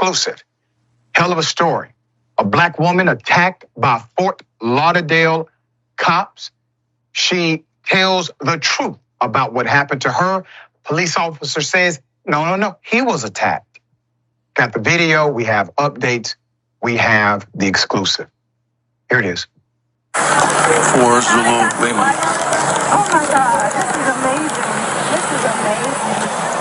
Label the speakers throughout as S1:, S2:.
S1: exclusive. Hell of a story. A black woman attacked by Fort Lauderdale cops. She tells the truth about what happened to her. Police officer says, no, he was attacked. Got the video, we have updates, we have the exclusive. Here it is.
S2: 4 Zulu Lima.
S3: Oh my God, this is amazing. This is amazing.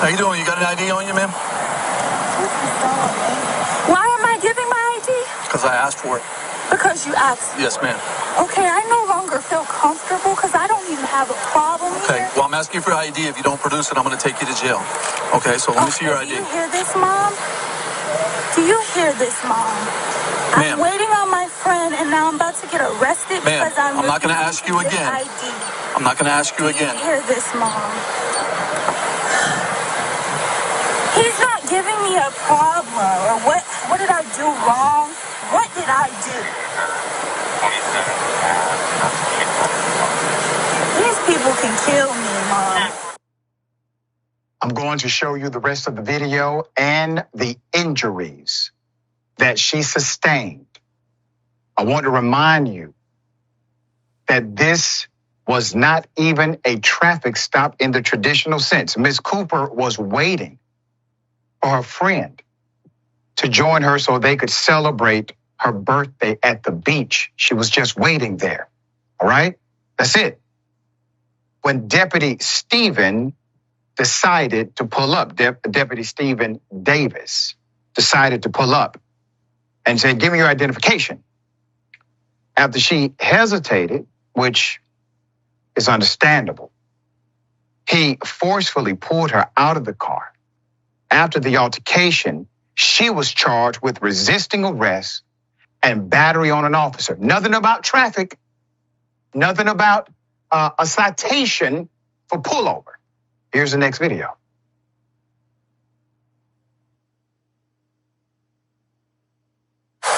S2: How you doing? You got an ID on you, ma'am?
S3: This is so amazing. Why am I giving my ID?
S2: Because I asked for it.
S3: Because you asked.
S2: Yes, ma'am.
S3: Okay, I no longer feel comfortable because I don't even have a problem
S2: Okay,
S3: here.
S2: well, I'm asking for your ID. If you don't produce it, I'm going to take you to jail. Okay, so let me see your ID.
S3: Do you hear this, Mom? Do you hear this, Mom?
S2: Ma'am.
S3: I'm waiting on my friend, and now I'm about to get arrested
S2: Ma'am,
S3: because I'm
S2: not going to ask you
S3: refusing
S2: again.
S3: this ID.
S2: I'm not going to ask you again.
S3: Do you hear this, Mom? He's not giving me a problem. Or what did I do wrong? What did I do? These people can kill me, Mom.
S1: I'm going to show you the rest of the video and the injuries that she sustained. I want to remind you that this was not even a traffic stop in the traditional sense. Ms. Cooper was waiting for her friend to join her so they could celebrate her birthday at the beach. She was just waiting there. All right? That's it. When Deputy Stephen decided to pull up, Deputy Stephen Davis decided to pull up and said, "Give me your identification." After she hesitated, which is understandable, he forcefully pulled her out of the car. After the altercation, she was charged with resisting arrest and battery on an officer. Nothing about traffic, nothing about a citation for pullover. Here's the next video.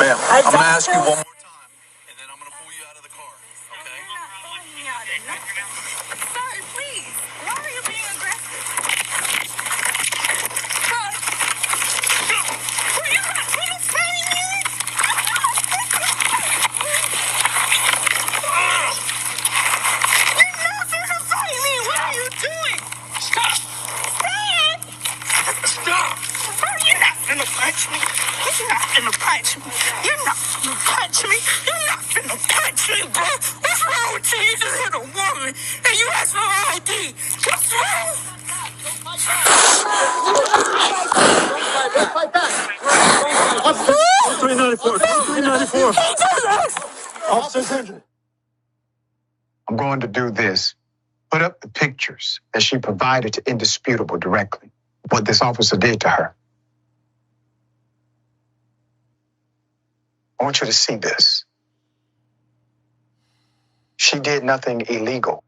S2: Ma'am, I'm going to ask you one more time, and then I'm going to pull you out of the car, okay?
S3: You're not pulling me out of nothing. Sir, please. Why are you being aggressive? Sir. Well, you're not going to say me. You're not going to fight me. What are you doing? Stop. Stop. Stop. Bro, you're not going to punch me. You're not going to punch me. You're not going to punch me. You're not going to punch me, bro. What's wrong with you? You just hit a woman and you asked for her ID. What's wrong?
S4: Fight back. 394. 394. Officer's injured.
S1: I'm going to do this. Put up the pictures that she provided to Indisputable directly, what this officer did to her. I want you to see this. She did nothing illegal.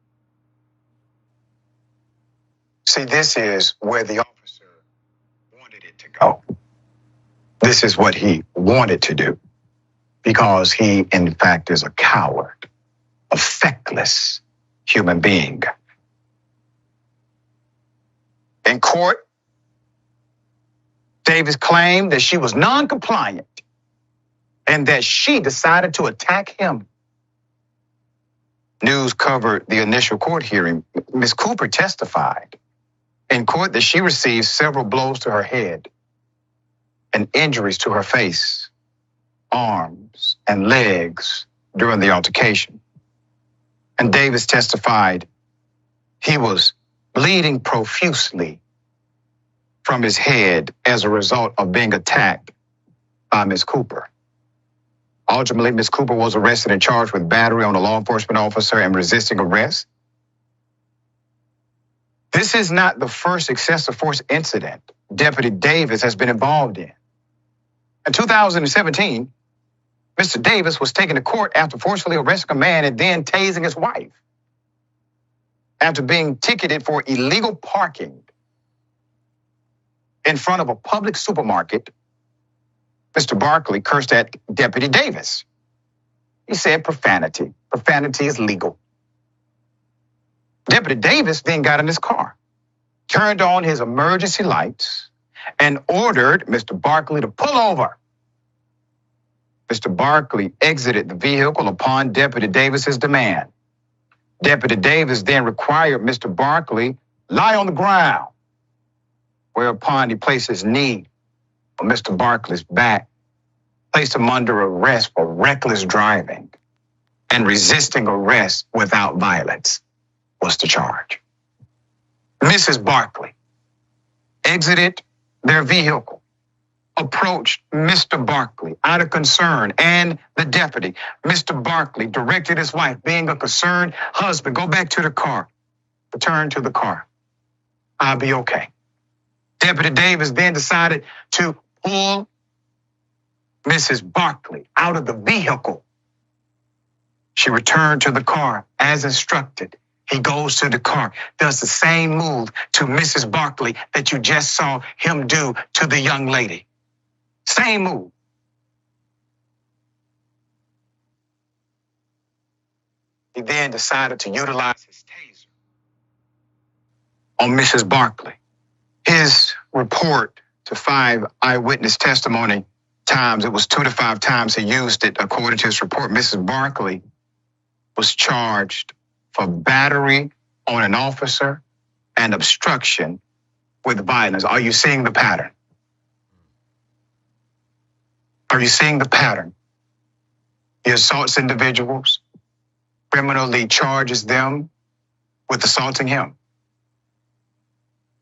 S1: See, this is where the officer wanted it to go. This is what he wanted to do because he, in fact, is a coward, a feckless human being. In court, Davis claimed that she was non-compliant and that she decided to attack him. News covered the initial court hearing. Ms. Cooper testified in court that she received several blows to her head and injuries to her face, arms, and legs during the altercation. And Davis testified he was bleeding profusely from his head as a result of being attacked by Ms. Cooper. Ultimately, Ms. Cooper was arrested and charged with battery on a law enforcement officer and resisting arrest. This is not the first excessive force incident Deputy Davis has been involved in. In 2017, Mr. Davis was taken to court after forcefully arresting a man and then tasing his wife. After being ticketed for illegal parking in front of a public supermarket, Mr. Barkley cursed at Deputy Davis. He said profanity. Profanity is legal. Deputy Davis then got in his car, turned on his emergency lights, and ordered Mr. Barkley to pull over. Mr. Barkley exited the vehicle upon Deputy Davis's demand. Deputy Davis then required Mr. Barkley lie on the ground, whereupon he placed his knee on Mr. Barkley's back, placed him under arrest for reckless driving and resisting arrest without violence was the charge. Mrs. Barkley exited their vehicle, approached Mr. Barkley out of concern, and the deputy, Mr. Barkley, directed his wife, being a concerned husband, go back to the car, return to the car. I'll be okay. Deputy Davis then decided to pull Mrs. Barkley out of the vehicle. She returned to the car as instructed. He goes to the car, does the same move to Mrs. Barkley that you just saw him do to the young lady. Same move. He then decided to utilize his taser on Mrs. Barkley. His report to 5 eyewitness testimony times, it was 2 to 5 times he used it. According to his report, Mrs. Barkley was charged for battery on an officer and obstruction with violence. Are you seeing the pattern? Are you seeing the pattern? He assaults individuals, criminally charges them with assaulting him.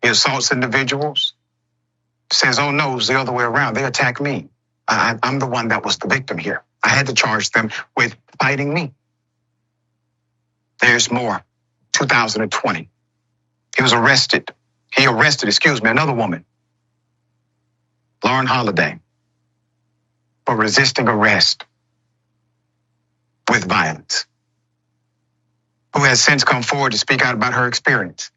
S1: He assaults individuals, says, oh no, it's the other way around. They attacked me. I'm the one that was the victim here. I had to charge them with fighting me. There's more. 2020. He arrested, another woman, Lauren Holiday, for resisting arrest with violence, who has since come forward to speak out about her experience.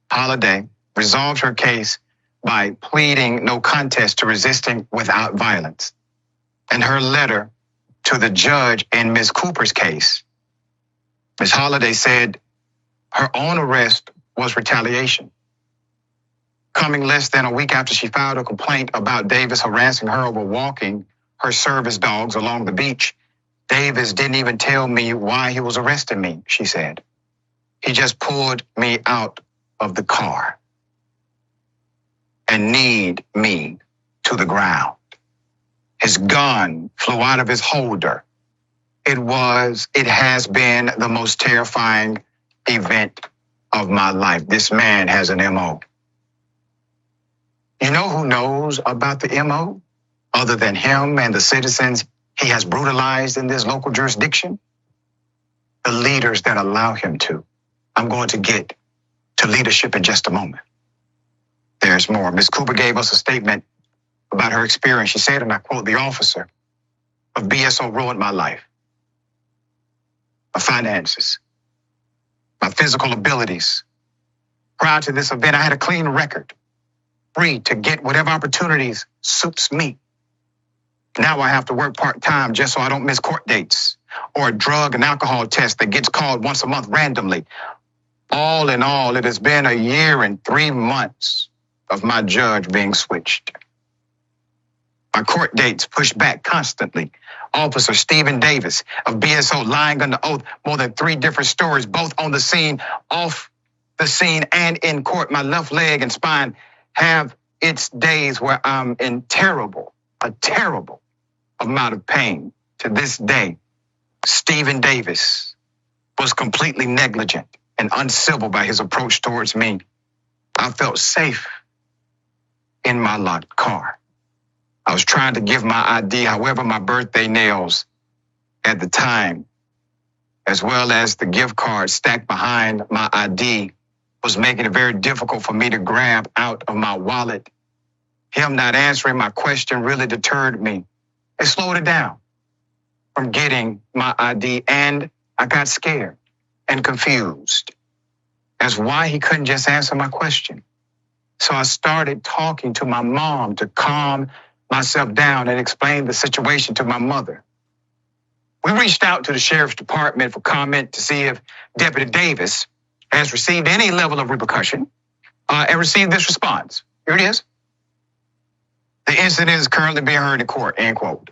S1: Holiday resolved her case by pleading no contest to resisting without violence. And her letter to the judge in Ms. Cooper's case, Ms. Holiday said her own arrest was retaliation. Coming less than a week after she filed a complaint about Davis harassing her over walking her service dogs along the beach, Davis didn't even tell me why he was arresting me, she said. He just pulled me out of the car and kneed me to the ground. His gun flew out of his holder. It has been the most terrifying event of my life. This man has an MO. You know who knows about the MO other than him and the citizens he has brutalized in this local jurisdiction? The leaders that allow him to. I'm going to get to leadership in just a moment. There's more. Ms. Cooper gave us a statement about her experience. She said, and I quote, the officer of BSO ruined my life, my finances, my physical abilities. Prior to this event, I had a clean record, free to get whatever opportunities suits me. Now I have to work part-time just so I don't miss court dates or a drug and alcohol test that gets called once a month randomly. All in all, it has been a year and 3 months of my judge being switched. My court dates pushed back constantly. Officer Stephen Davis of BSO lying under oath, more than 3 different stories, both on the scene, off the scene, and in court. My left leg and spine have its days where I'm in a terrible amount of pain. To this day, Stephen Davis was completely negligent and uncivil by his approach towards me. I felt safe in my locked car. I was trying to give my ID, however, my birthday nails at the time, as well as the gift card stacked behind my ID, was making it very difficult for me to grab out of my wallet. Him not answering my question really deterred me. It slowed it down from getting my ID, and I got scared and confused as why he couldn't just answer my question. So I started talking to my mom to calm myself down and explain the situation to my mother. We reached out to the sheriff's department for comment to see if Deputy Davis has received any level of repercussion and received this response. Here it is. The incident is currently being heard in court, end quote.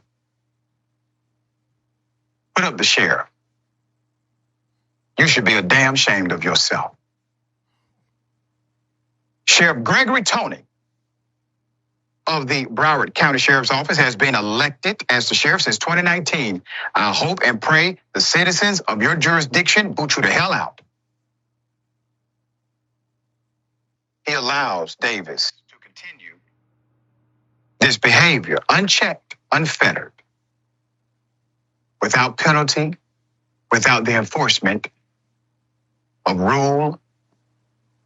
S1: Put up the sheriff. You should be a damn ashamed of yourself. Sheriff Gregory Tony of the Broward County Sheriff's Office has been elected as the sheriff since 2019. I hope and pray the citizens of your jurisdiction boot you the hell out. He allows Davis to continue this behavior unchecked, unfettered, without penalty, without the enforcement of rule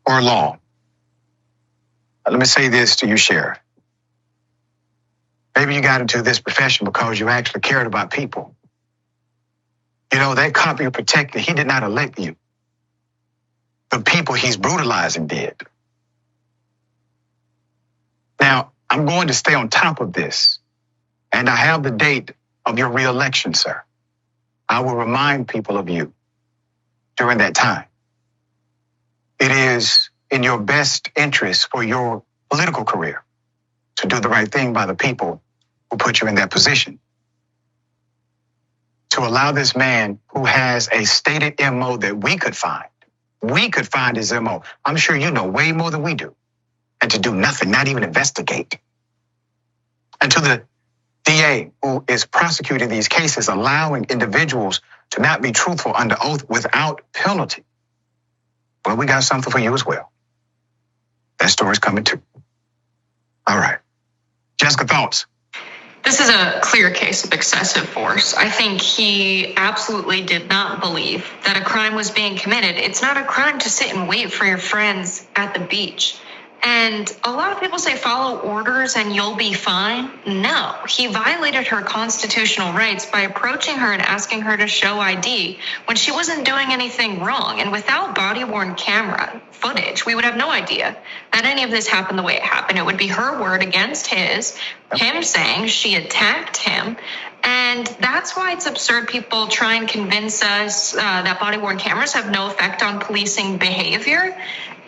S1: or law. Let me say this to you, Sheriff. Maybe you got into this profession because you actually cared about people. You know, that cop you protected, he did not elect you. The people he's brutalizing did. Now, I'm going to stay on top of this, and I have the date of your reelection, sir. I will remind people of you during that time. It is in your best interest for your political career to do the right thing by the people who put you in that position. To allow this man who has a stated MO that we could find his MO. I'm sure you know way more than we do. And to do nothing, not even investigate. And to the DA who is prosecuting these cases, allowing individuals to not be truthful under oath without penalty. Well, we got something for you as well. That story's coming too. All right. Jessica, thoughts?
S5: This is a clear case of excessive force. I think he absolutely did not believe that a crime was being committed. It's not a crime to sit and wait for your friends at the beach. And a lot of people say follow orders and you'll be fine. No, he violated her constitutional rights by approaching her and asking her to show ID when she wasn't doing anything wrong. And without body-worn camera footage, we would have no idea that any of this happened the way it happened. It would be her word against his, him saying she attacked him. And that's why it's absurd people try and convince us that body-worn cameras have no effect on policing behavior.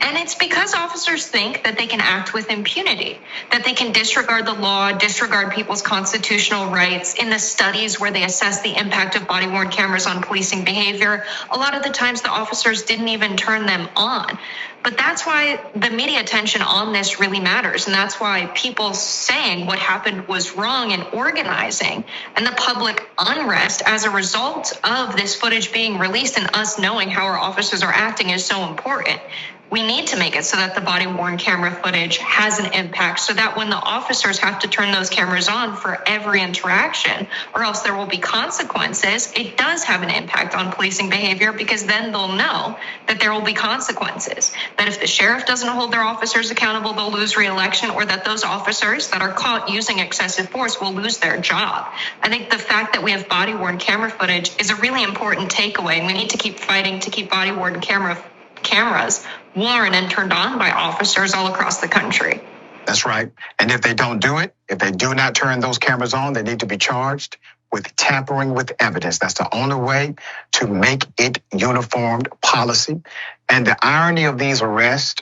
S5: And it's because officers think that they can act with impunity, that they can disregard the law, disregard people's constitutional rights. In the studies where they assess the impact of body-worn cameras on policing behavior, a lot of the times the officers didn't even turn them on. But that's why the media attention on this really matters. And that's why people saying what happened was wrong and organizing and the public unrest as a result of this footage being released and us knowing how our officers are acting is so important. We need to make it so that the body-worn camera footage has an impact so that when the officers have to turn those cameras on for every interaction, or else there will be consequences, it does have an impact on policing behavior because then they'll know that there will be consequences. That if the sheriff doesn't hold their officers accountable, they'll lose re-election, or that those officers that are caught using excessive force will lose their job. I think the fact that we have body-worn camera footage is a really important takeaway, and we need to keep fighting to keep body-worn cameras worn and turned on by officers all across the country.
S1: That's right. And if they don't do it, if they do not turn those cameras on, they need to be charged with tampering with evidence. That's the only way to make it uniformed policy. And the irony of these arrests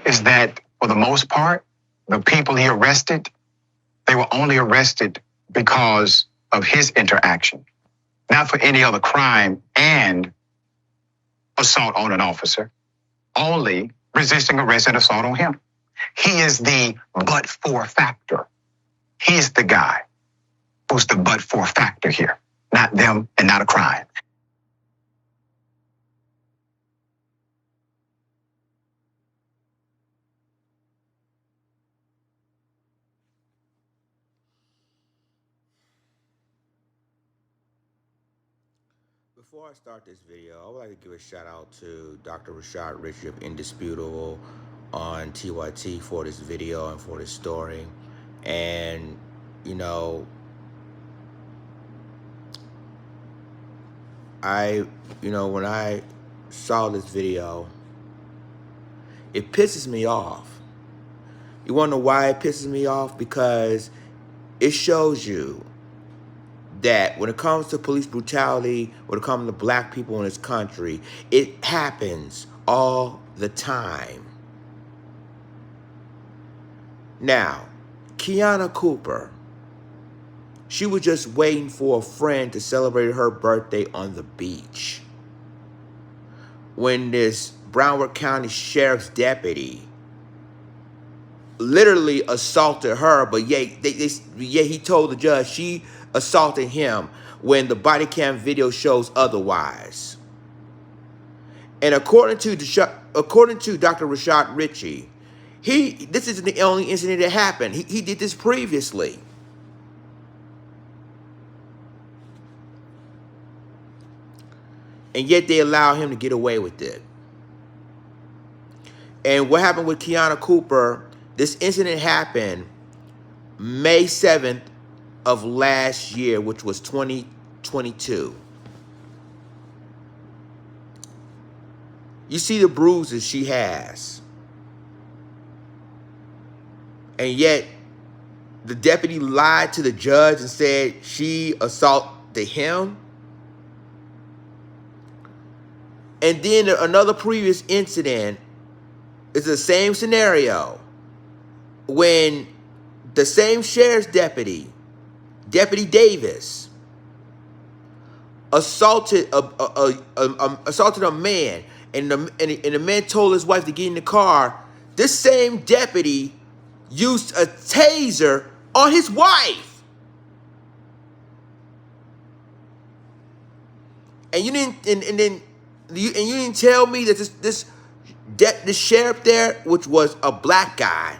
S1: is that for the most part, the people he arrested, they were only arrested because of his interaction, not for any other crime and assault on an officer, only resisting arrest and assault on him. He is the but-for factor. He's the guy who's the but-for factor here, not them and not a crime.
S6: Before I start this video, I would like to give a shout out to Dr. Rashad Richard of Indisputable on TYT for this video and for this story. And, you know, when I saw this video, it pisses me off. You want to know why it pisses me off? Because it shows you that when it comes to police brutality, when it comes to black people in this country, it happens all the time. Now, Kiana Cooper, she was just waiting for a friend to celebrate her birthday on the beach when this Broward County Sheriff's deputy literally assaulted her, but yet he told the judge she assaulted him when the body cam video shows otherwise. And according to Dr. Rashad Ritchie, this isn't the only incident that happened. He did this previously. And yet they allow him to get away with it. And what happened with Kiana Cooper, this incident happened May 7th of last year, which was 2022. You see the bruises she has. And yet the deputy lied to the judge and said she assaulted him. And then another previous incident is the same scenario when the same sheriff's deputy, Deputy Davis, assaulted a man, and the man told his wife to get in the car. This same deputy used a taser on his wife. And you didn't tell me that the sheriff there, which was a black guy,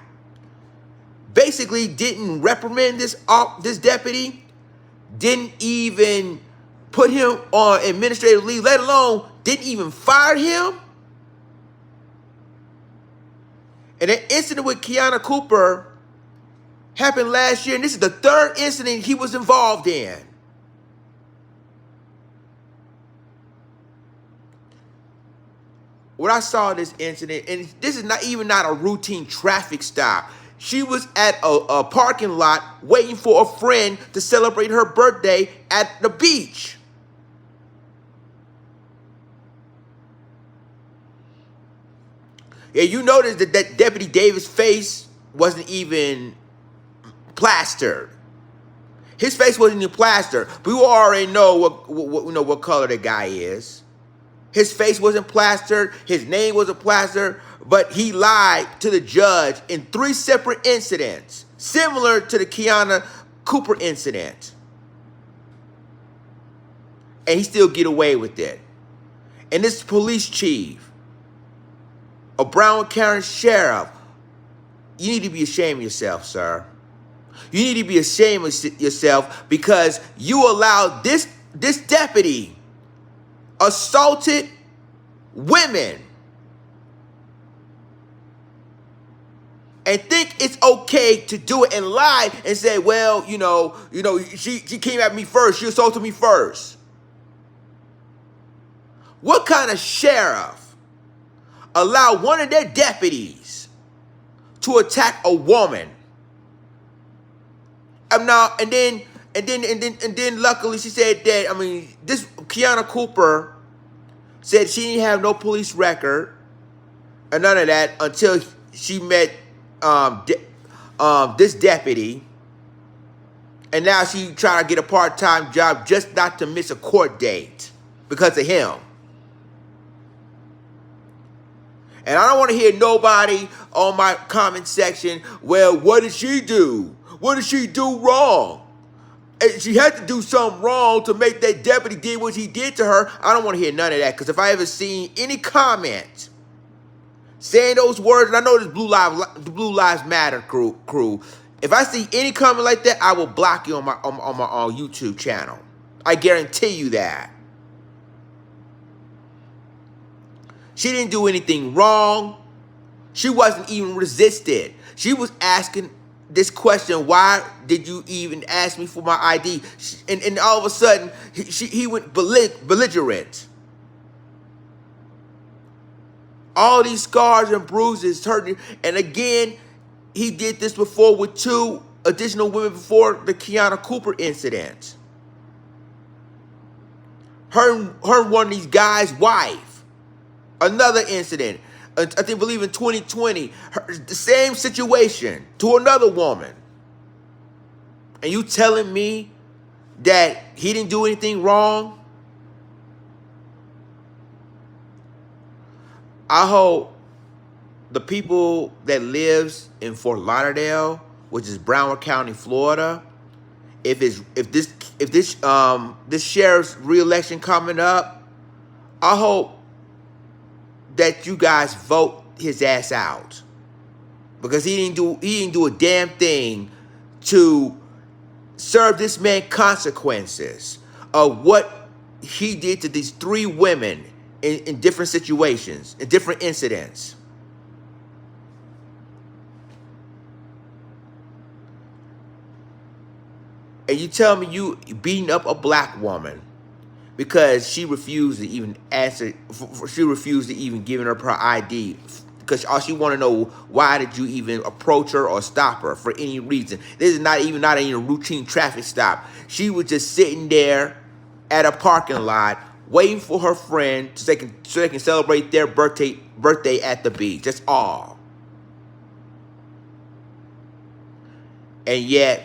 S6: basically didn't reprimand this deputy, didn't even put him on administrative leave, let alone didn't even fire him. And that incident with Kiana Cooper happened last year, and this is the third incident he was involved in. When I saw this incident, and this is not a routine traffic stop. She was at a parking lot waiting for a friend to celebrate her birthday at the beach. Yeah, you noticed that Deputy Davis' face wasn't even plastered. His face wasn't even plastered. But we already know what color the guy is. His face wasn't plastered. His name wasn't plastered. But he lied to the judge in 3 separate incidents, similar to the Kiana Cooper incident. And he still get away with it. And this police chief, a Broward County sheriff, you need to be ashamed of yourself, sir. You need to be ashamed of yourself because you allowed this deputy assaulted women and think it's okay to do it and lie and say, well, she came at me first. She assaulted me first. What kind of sheriff allowed one of their deputies to attack a woman? And then luckily she said that, this Kiana Cooper said she didn't have no police record or none of that until she met this deputy. And now she trying to get a part-time job just not to miss a court date because of him. And I don't want to hear nobody on my comment section, well, what did she do? What did she do wrong? And she had to do something wrong to make that deputy did what he did to her. I don't want to hear none of that, because if I ever seen any comment saying those words, and I know this Blue Lives Matter crew, if I see any comment like that, I will block you on my YouTube channel. I guarantee you that. She didn't do anything wrong. She wasn't even resisted. She was asking this question, why did you even ask me for my ID? And all of a sudden, he went belligerent. All these scars and bruises hurting. And again, he did this before with 2 additional women before the Kiana Cooper incident. Her one of these guys' wife. Another incident, I believe in 2020, the same situation to another woman. And you telling me that he didn't do anything wrong? I hope the people that lives in Fort Lauderdale, which is Broward County, Florida, if this sheriff's reelection coming up, I hope that you guys vote his ass out, because he didn't do a damn thing to serve this man consequences of what he did to these 3 women in different situations, in different incidents. And you tell me you beating up a black woman because she refused to even answer, she refused to even give her ID, because all she want to know, why did you even approach her or stop her for any reason? This is not any routine traffic stop. She was just sitting there at a parking lot waiting for her friend so they can celebrate their birthday at the beach. That's all. And yet,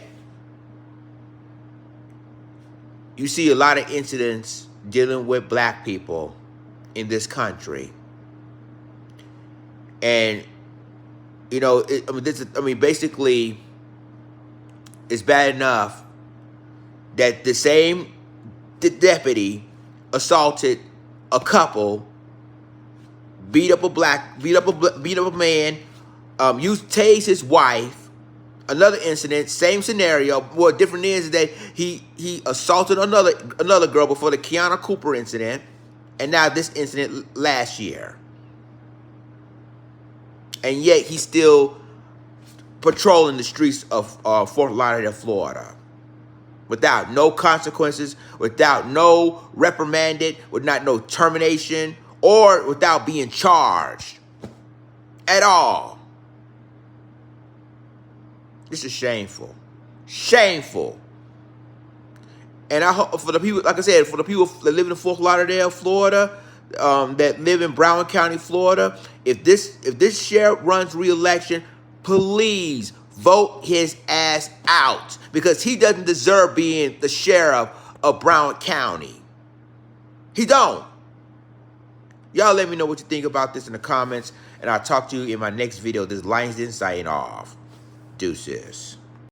S6: you see a lot of incidents dealing with black people in this country. And, you know, basically, it's bad enough that the same deputy assaulted a couple, beat up a man, tased his wife. Another incident, same scenario. What different is that he assaulted another girl before the Kiana Cooper incident, and now this incident last year. And yet he's still patrolling the streets of Fort Lauderdale, Florida, without no consequences, without no reprimanded, without no termination, or without being charged at all. This is shameful. Shameful. And I hope for the people, like I said, for the people that live in Fort Lauderdale, Florida, that live in Broward County, Florida, if this sheriff runs re-election, please vote his ass out, because he doesn't deserve being the sheriff of Broward County. He don't. Y'all let me know what you think about this in the comments, and I'll talk to you in my next video. This Lions Den signing off. Deuces.